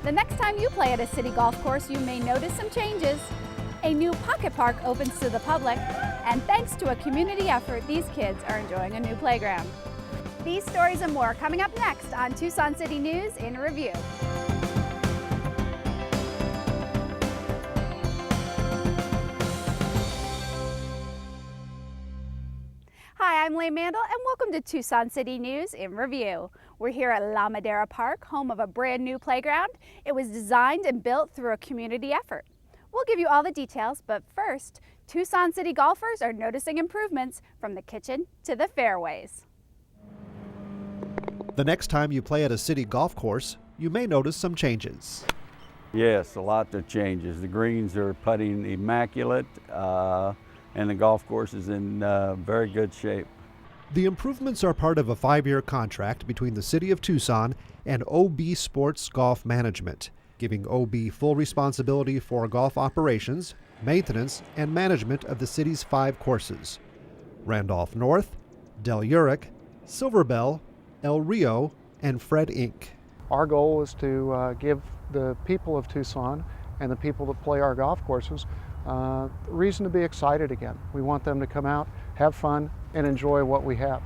The next time you play at a city golf course, you may notice some changes. A new pocket park opens to the public, and thanks to a community effort, these kids are enjoying a new playground. These stories and more coming up next on Tucson City News in Review. Hi, I'm Leigh Mandel, and welcome to Tucson City News in Review. We're here at La Madera Park, home of a brand new playground. It was designed and built through a community effort. We'll give you all the details, but first, Tucson City golfers are noticing improvements from the kitchen to the fairways. The next time you play at a city golf course, you may notice some changes. Yes, a lot of changes. The greens are putting immaculate, and the golf course is in very good shape. The improvements are part of a 5-year contract between the City of Tucson and OB Sports Golf Management, giving OB full responsibility for golf operations, maintenance, and management of the city's 5 courses: Randolph North, Del Uric, Silver Bell, El Rio, and Fred Inc. Our goal is to give the people of Tucson and the people that play our golf courses reason to be excited again. We want them to come out, have fun, and enjoy what we have.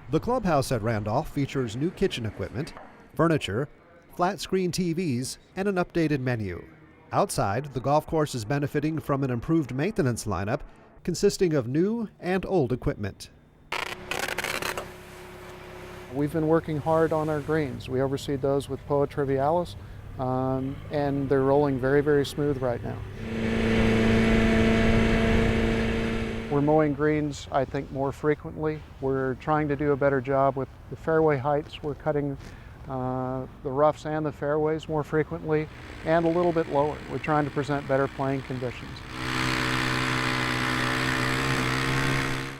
The clubhouse at Randolph features new kitchen equipment, furniture, flat-screen TVs, and an updated menu. Outside, the golf course is benefiting from an improved maintenance lineup consisting of new and old equipment. We've been working hard on our greens. We overseed those with Poa Trivialis, and they're rolling very, very smooth right now. We're mowing greens, I think, more frequently. We're trying to do a better job with the fairway heights. We're cutting the roughs and the fairways more frequently and a little bit lower. We're trying to present better playing conditions.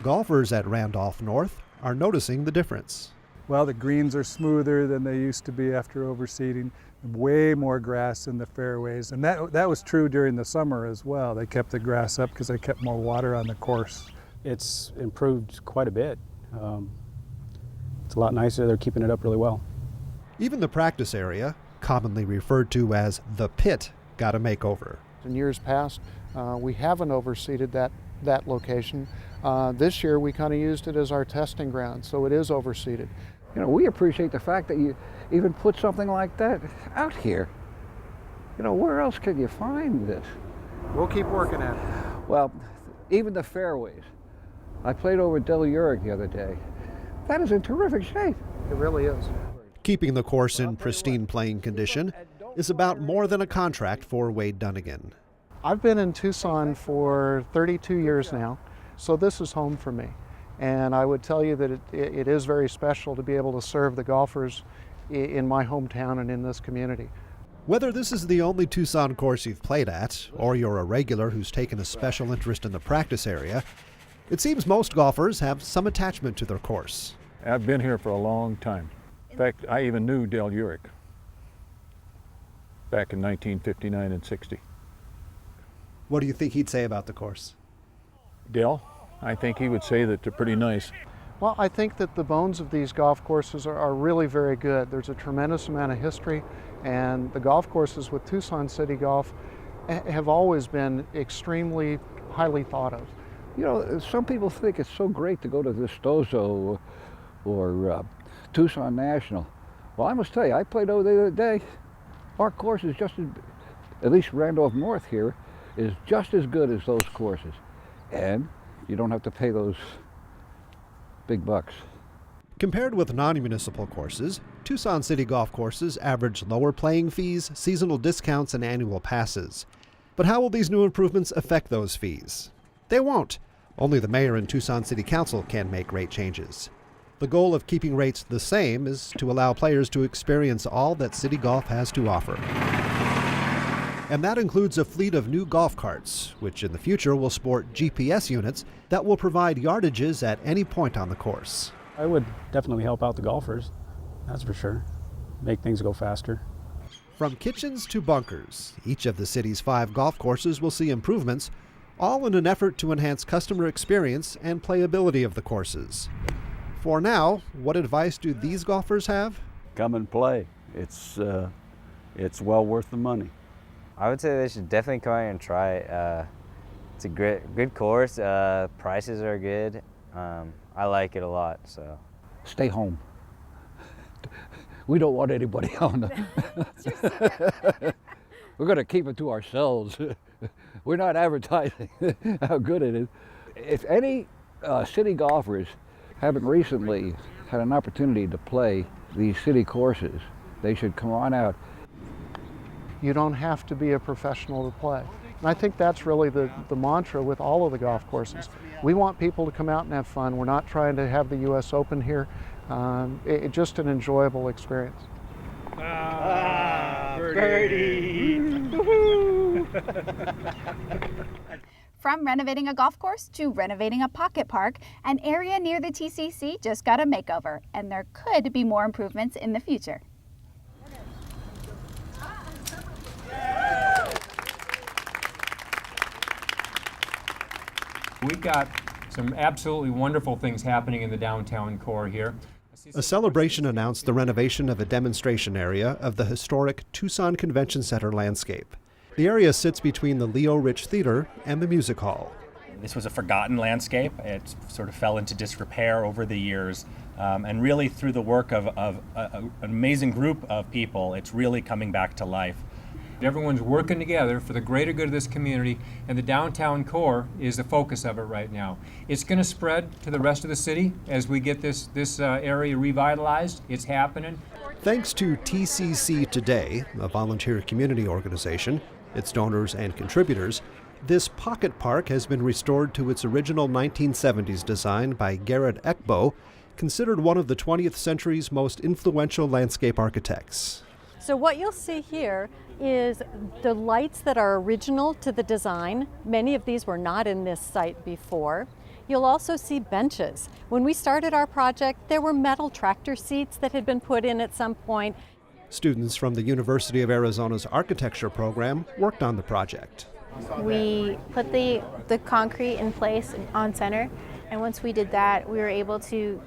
Golfers at Randolph North are noticing the difference. Well, the greens are smoother than they used to be after overseeding, way more grass in the fairways, and that was true during the summer as well. They kept the grass up because they kept more water on the course. It's improved quite a bit. It's a lot nicer. They're keeping it up really well. Even the practice area, commonly referred to as the pit, got a makeover. In years past, we haven't overseeded that location. This year we kind of used it as our testing ground, so it is overseeded. You know, we appreciate the fact that you even put something like that out here. You know, where else could you find this? We'll keep working at it. Well, even the fairways. I played over Del Uric the other day. That is in terrific shape. It really is. Keeping the course in pristine playing condition is about more than a contract for Wade Dunnigan. I've been in Tucson for 32 years now, so this is home for me. And I would tell you that it is very special to be able to serve the golfers in my hometown and in this community. Whether this is the only Tucson course you've played at, or you're a regular who's taken a special interest in the practice area, it seems most golfers have some attachment to their course. I've been here for a long time. In fact, I even knew Del Uric back in 1959 and 60. What do you think he'd say about the course? Del, I think he would say that they're pretty nice. Well, I think that the bones of these golf courses are really very good. There's a tremendous amount of history, and the golf courses with Tucson City Golf have always been extremely highly thought of. You know, some people think it's so great to go to Vistoso or Tucson National. Well, I must tell you, I played over there the other day. Our course is just as, at least Randolph North here, is just as good as those courses. And you don't have to pay those big bucks. Compared with non-municipal courses, Tucson City golf courses average lower playing fees, seasonal discounts, and annual passes. But how will these new improvements affect those fees? They won't. Only the mayor and Tucson City Council can make rate changes. The goal of keeping rates the same is to allow players to experience all that city golf has to offer. And that includes a fleet of new golf carts, which in the future will sport GPS units that will provide yardages at any point on the course. I would definitely help out the golfers, that's for sure. Make things go faster. From kitchens to bunkers, each of the city's 5 golf courses will see improvements, all in an effort to enhance customer experience and playability of the courses. For now, what advice do these golfers have? Come and play. It's it's well worth the money. I would say they should definitely come out and try it. It's a good course. Prices are good. I like it a lot. So Stay home. We don't want anybody on. We're going to keep it to ourselves. We're not advertising how good it is. If any city golfers haven't recently had an opportunity to play these city courses, they should come on out. You don't have to be a professional to play. And I think that's really the mantra with all of the golf courses. We want people to come out and have fun. We're not trying to have the US Open here. It's just an enjoyable experience. Birdie! From renovating a golf course to renovating a pocket park, an area near the TCC just got a makeover, and there could be more improvements in the future. We've got some absolutely wonderful things happening in the downtown core here. A celebration announced the renovation of a demonstration area of the historic Tucson Convention Center landscape. The area sits between the Leo Rich Theater and the Music Hall. This was a forgotten landscape. It sort of fell into disrepair over the years. And really through the work of an amazing group of people, it's really coming back to life. Everyone's working together for the greater good of this community, and the downtown core is the focus of it right now. It's going to spread to the rest of the city as we get this area revitalized. It's happening. Thanks to TCC Today, a volunteer community organization, its donors and contributors, this pocket park has been restored to its original 1970s design by Garrett Ekbo, considered one of the 20th century's most influential landscape architects. So what you'll see here is the lights that are original to the design. Many of these were not in this site before. You'll also see benches. When we started our project, there were metal tractor seats that had been put in at some point. Students from the University of Arizona's architecture program worked on the project. We put the concrete in place on center, and once we did that, we were able to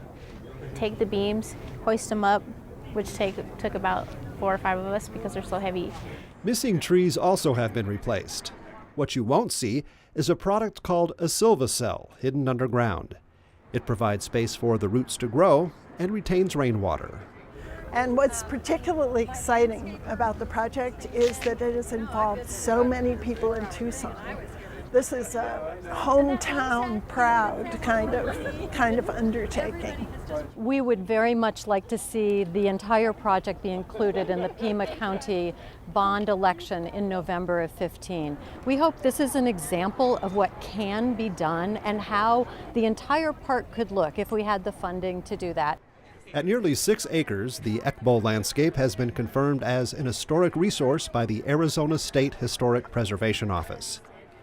take the beams, hoist them up, which took about 4 or 5 of us because they're so heavy. Missing trees also have been replaced. What you won't see is a product called a silvacell hidden underground. It provides space for the roots to grow and retains rainwater. And what's particularly exciting about the project is that it has involved so many people in Tucson. This is a hometown proud kind of undertaking. We would very much like to see the entire project be included in the Pima County bond election in November of 15. We hope this is an example of what can be done and how the entire park could look if we had the funding to do that. At nearly 6 acres, the ECMO Landscape has been confirmed as an historic resource by the Arizona State Historic Preservation Office.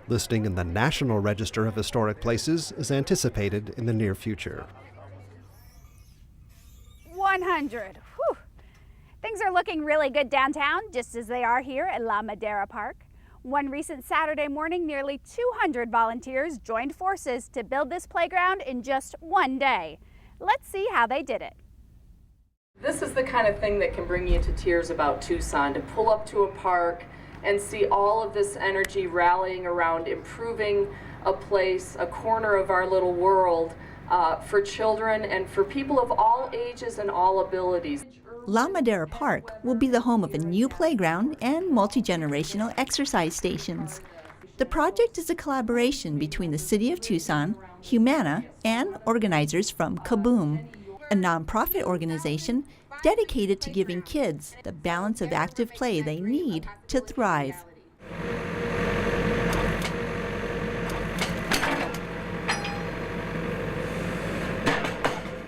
Listing in the National Register of Historic Places is anticipated in the near future. 100. Whew. Things are looking really good downtown, just as they are here at La Madera Park. One recent Saturday morning, nearly 200 volunteers joined forces to build this playground in just one day. Let's see how they did it. This is the kind of thing that can bring you to tears about Tucson, to pull up to a park and see all of this energy rallying around improving a place, a corner of our little world for children and for people of all ages and all abilities. La Madera Park will be the home of a new playground and multi-generational exercise stations. The project is a collaboration between the City of Tucson, Humana, and organizers from Kaboom, a nonprofit organization dedicated to giving kids the balance of active play they need to thrive.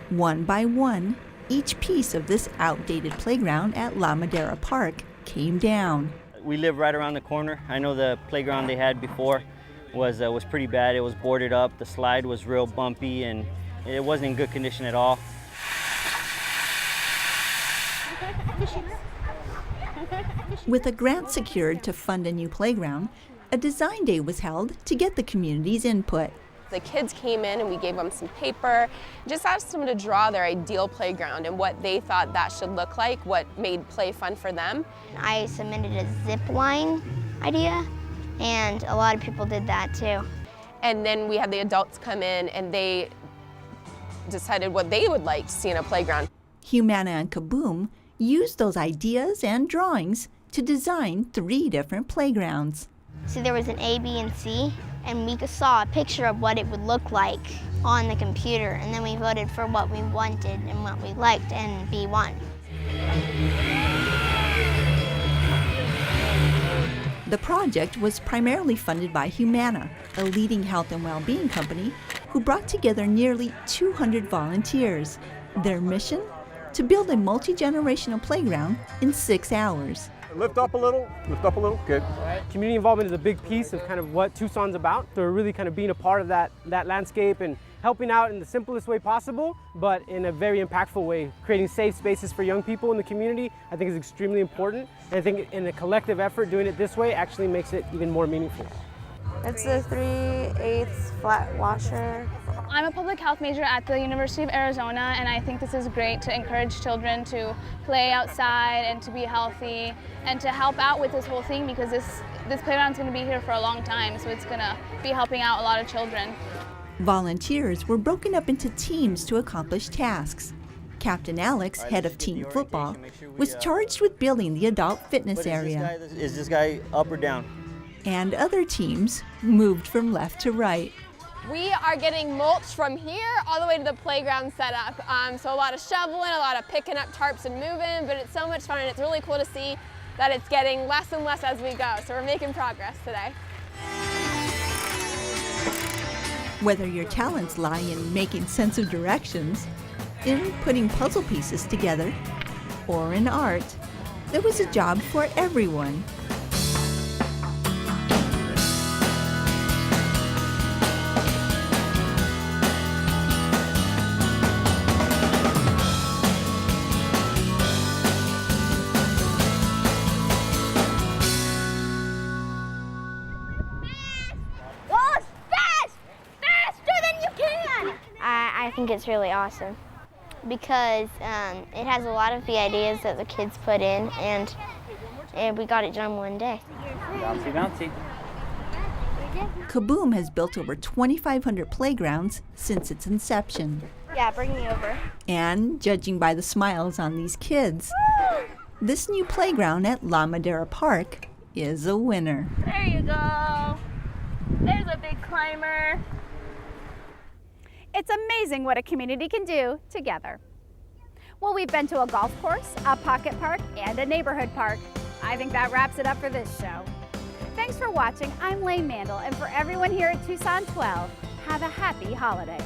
One by one, each piece of this outdated playground at La Madera Park came down. We live right around the corner. I know the playground they had before was pretty bad. It was boarded up, the slide was real bumpy, and it wasn't in good condition at all. With a grant secured to fund a new playground, a design day was held to get the community's input. The kids came in and we gave them some paper, just asked them to draw their ideal playground and what they thought that should look like, what made play fun for them. I submitted a zip line idea, and a lot of people did that too. And then we had the adults come in and they decided what they would like to see in a playground. Humana and Kaboom used those ideas and drawings to design 3 different playgrounds. So there was an A, B, and C, and we saw a picture of what it would look like on the computer, and then we voted for what we wanted and what we liked, and B won. The project was primarily funded by Humana, a leading health and well-being company who brought together nearly 200 volunteers. Their mission? To build a multi-generational playground in 6 hours. Lift up a little, good. Community involvement is a big piece of kind of what Tucson's about. So we're really kind of being a part of that landscape and helping out in the simplest way possible, but in a very impactful way. Creating safe spaces for young people in the community, I think, is extremely important. And I think in a collective effort, doing it this way actually makes it even more meaningful. It's a 3/8 flat washer. I'm a public health major at the University of Arizona, and I think this is great to encourage children to play outside and to be healthy and to help out with this whole thing, because this playground's going to be here for a long time, so it's going to be helping out a lot of children. Volunteers were broken up into teams to accomplish tasks. Captain Alex, head of team football, was charged with building the adult fitness area. Is this guy up or down? And other teams moved from left to right. We are getting mulch from here all the way to the playground setup. So a lot of shoveling, a lot of picking up tarps and moving, but it's so much fun and it's really cool to see that it's getting less and less as we go. So we're making progress today. Whether your talents lie in making sense of directions, in putting puzzle pieces together, or in art, there was a job for everyone. I think it's really awesome because it has a lot of the ideas that the kids put in, and we got it done one day. Bouncy, bouncy. Kaboom has built over 2,500 playgrounds since its inception. Yeah, bring me over. And judging by the smiles on these kids, this new playground at La Madera Park is a winner. There you go. There's a big climber. It's amazing what a community can do together. Well, we've been to a golf course, a pocket park, and a neighborhood park. I think that wraps it up for this show. Thanks for watching. I'm Lane Mandel, and for everyone here at Tucson 12, have a happy holiday.